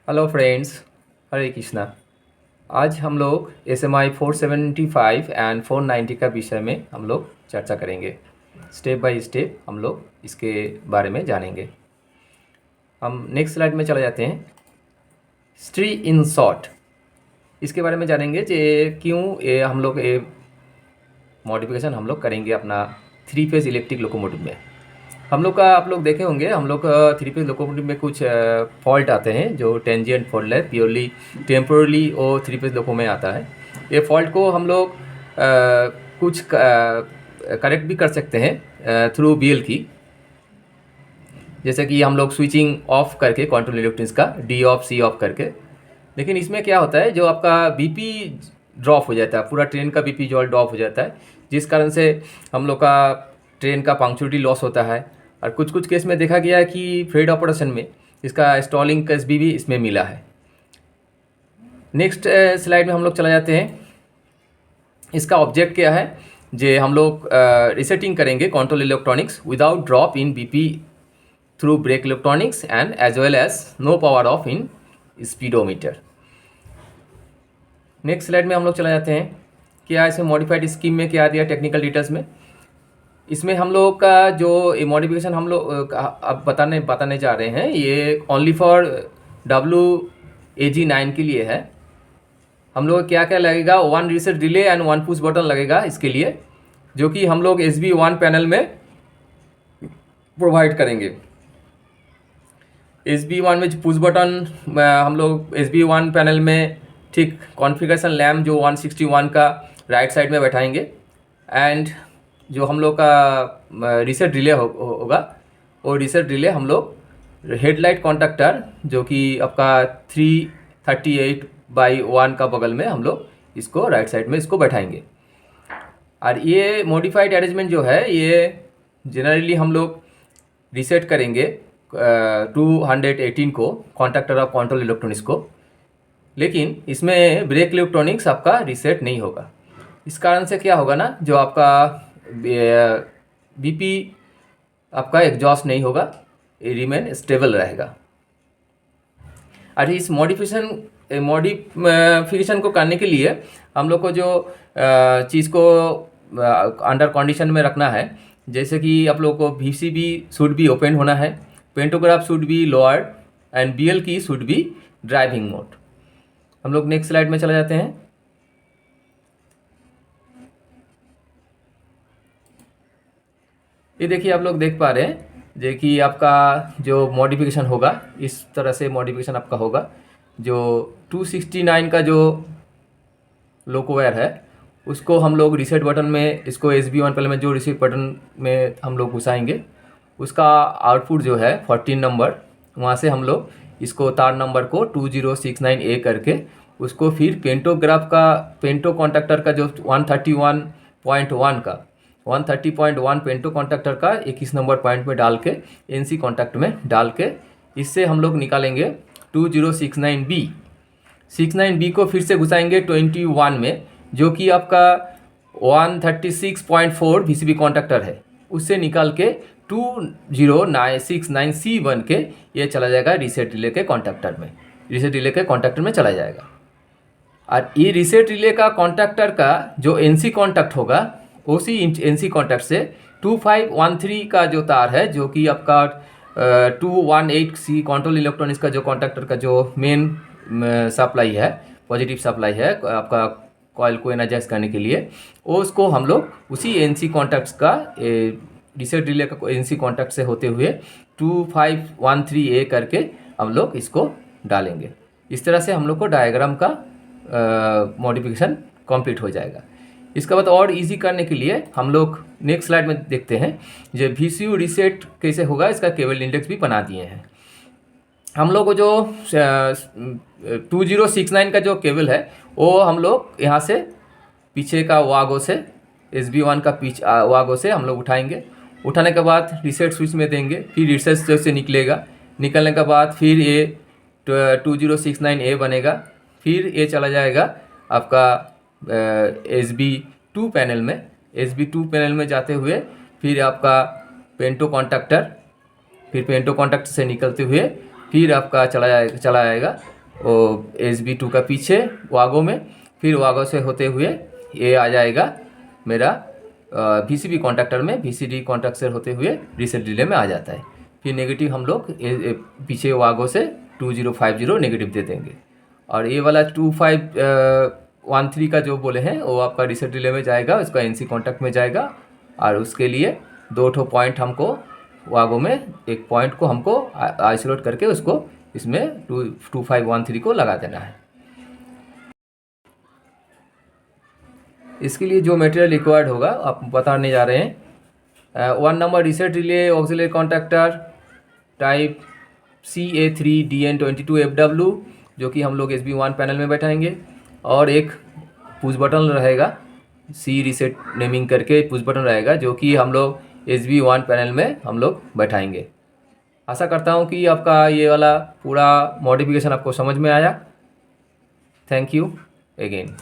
Hello friends, हरे कृष्णा। आज हम लोग SMI 475 एंड 490 का विषय में हम लोग चर्चा करेंगे। स्टेप बाय स्टेप हम लोग इसके बारे में जानेंगे। हम नेक्स्ट स्लाइड में चले जाते हैं। हिस्ट्री इन शॉर्ट, इसके बारे में जानेंगे कि क्यों ये हम लोग ये मॉडिफिकेशन हम लोग करेंगे अपना 3 फेज़ इलेक्ट्रिक लोकोमोटिव में। हम लोग का आप लोग देखे होंगे, हम लोग का 3 फेज़ लोकोमोटिव में कुछ फॉल्ट आते हैं जो टेंजेंट फॉल्ट है, प्योरली टेम्पोरली वो 3 फेज़ लोको में आता है। ये फॉल्ट को हम लोग कुछ करेक्ट भी कर सकते हैं थ्रू BL की, जैसे कि हम लोग स्विचिंग ऑफ करके कंट्रोल इलेक्ट्रॉनिक्स का D ऑफ C ऑफ करके। लेकिन इसमें क्या होता है, जो आपका BP ड्रॉप हो जाता है, पूरा ट्रेन का BP जो ड्रॉप हो जाता है, जिस कारण से हम लोग का ट्रेन का पंक्चुअलिटी लॉस होता है। और कुछ कुछ केस में देखा गया है कि फ्रेड ऑपरेशन में इसका स्टॉलिंग केस भी इसमें मिला है। नेक्स्ट स्लाइड में हम लोग चला जाते हैं। इसका ऑब्जेक्ट क्या है, जे हम लोग रिसेटिंग करेंगे control electronics without drop in BP through brake electronics and as well as no power off in speedometer. Next slide में हम लोग चला जाते हैं। क्या इसमें मॉडिफाइड स्कीम में क्या दिया टेक्निकल डिटेल्स में। इसमें हम लोग का जो मॉडिफिकेशन हम लोग अब बताने जा रहे हैं, ये ओनली फॉर WAG9 के लिए है। हम लोग क्या क्या लगेगा, 1 reset delay and 1 push button लगेगा इसके लिए, जो कि हम लोग SB1 पैनल में प्रोवाइड करेंगे। SB1 में पुश बटन हम लोग SB1 पैनल में ठीक कॉन्फ़िगरेशन लैम्प जो 161 का राइट साइड में बैठाएंगे। एंड जो हम लोग का रीसेट डिले होगा वो रीसेट डिले हम लोग हेडलाइट कॉन्टैक्टर जो कि आपका 338/1 का बगल में हम लोग इसको राइट साइड में इसको बैठाएंगे। और ये मॉडिफाइड अरेंजमेंट जो है, ये जनरली हम लोग रीसेट करेंगे 218 को कॉन्टैक्टर ऑफ कंट्रोल इलेक्ट्रॉनिक्स को, लेकिन इसमें ब्रेक इलेक्ट्रॉनिक्स आपका रीसेट नहीं होगा। इस कारण से क्या होगा ना, जो आपका BP आपका एग्जॉस्ट नहीं होगा, ये रिमेन स्टेबल रहेगा। और इस मॉडिफिकेशन को करने के लिए हम लोग को जो चीज़ को अंडर कंडीशन में रखना है, जैसे कि आप लोग को VCB शुड भी ओपन होना है, पेंटोग्राफ शुड भी लोअर एंड BL की शुड भी ड्राइविंग मोड। हम लोग नेक्स्ट स्लाइड में चले जाते हैं। ये देखिए, आप लोग देख पा रहे हैं जो कि आपका जो मॉडिफिकेशन होगा, इस तरह से मॉडिफिकेशन आपका होगा। जो 269 का जो लोकोवायर है उसको हम लोग रीसेट बटन में, इसको SB1 पहले में जो रीसेट बटन में हम लोग घुसाएंगे, उसका आउटपुट जो है 14 नंबर, वहाँ से हम लोग इसको तार नंबर को 2069A करके उसको फिर पेंटो कॉन्टैक्टर का जो 130.1 पेंटो कॉन्टैक्टर का 21 नंबर पॉइंट में डाल के NC कॉन्टैक्ट में डाल के इससे हम लोग निकालेंगे 2069B। 69B को फिर से घुसाएंगे 21 में, जो कि आपका 136.4 VCB कॉन्टैक्टर है, उससे निकाल के 2069C बन के ये चला जाएगा रीसेट रिले के कॉन्टैक्टर में चला जाएगा। और ये रीसेट रिले का कॉन्टैक्टर का जो NC कॉन्टैक्ट होगा, उसी NC कॉन्टैक्ट से 2513 का जो तार है, जो कि आपका 218C कंट्रोल इलेक्ट्रॉनिक्स का जो कॉन्टैक्टर का जो मेन सप्लाई है, पॉजिटिव सप्लाई है आपका कॉइल को एनर्जाइज करने के लिए, उसको हम लोग उसी NC कॉन्टैक्ट्स का रीसेट रिले का NC कॉन्टैक्ट से होते हुए 2513A करके हम लोग इसको डालेंगे। इस तरह से हम लोग को डायग्राम का मॉडिफिकेशन कंप्लीट हो जाएगा। इसके बाद और इजी करने के लिए हम लोग नेक्स्ट स्लाइड में देखते हैं जो VCU रीसेट कैसे होगा, इसका केबल इंडेक्स भी बना दिए हैं। हम लोग को जो 2069 का जो केबल है वो हम लोग यहाँ से पीछे का वागो से SB1 का वागो से हम लोग उठाएंगे। उठाने के बाद रीसेट स्विच में देंगे, फिर रीसेट स्विच से निकलेगा। निकलने के बाद फिर ये 2069A बनेगा, फिर ये चला जाएगा आपका SB2 पैनल में। SB2 पैनल में जाते हुए फिर आपका पेंटो कॉन्टैक्टर, फिर पेंटो कॉन्टैक्टर से निकलते हुए फिर आपका चला आएगा SB2 का पीछे वागो में, फिर वागो से होते हुए ये आ जाएगा मेरा VCB कॉन्टैक्टर में, VCD कॉन्टैक्ट से होते हुए रीसेट रिले में आ जाता है। फिर नेगेटिव हम लोग पीछे वागो से 2050 नेगेटिव दे देंगे। और ये वाला 2513 का जो बोले हैं वो आपका रीसेट रिले में जाएगा, उसका NC कॉन्टैक्ट में जाएगा। और उसके लिए 2 पॉइंट हमको वागो में, एक पॉइंट को हमको आइसोलेट करके उसको इसमें 2513 को लगा देना है। इसके लिए जो मटेरियल रिक्वायर्ड होगा आप बताने जा रहे हैं। 1 number reset relay auxiliary contactor type CA3DN22FW, जो कि हम लोग SB1 पैनल में बैठाएंगे। और एक पुश बटन रहेगा, C रीसेट नेमिंग करके पुश बटन रहेगा, जो कि हम लोग SB1 पैनल में हम लोग बैठाएंगे। आशा करता हूँ कि आपका ये वाला पूरा मॉडिफिकेशन आपको समझ में आया। Thank you again.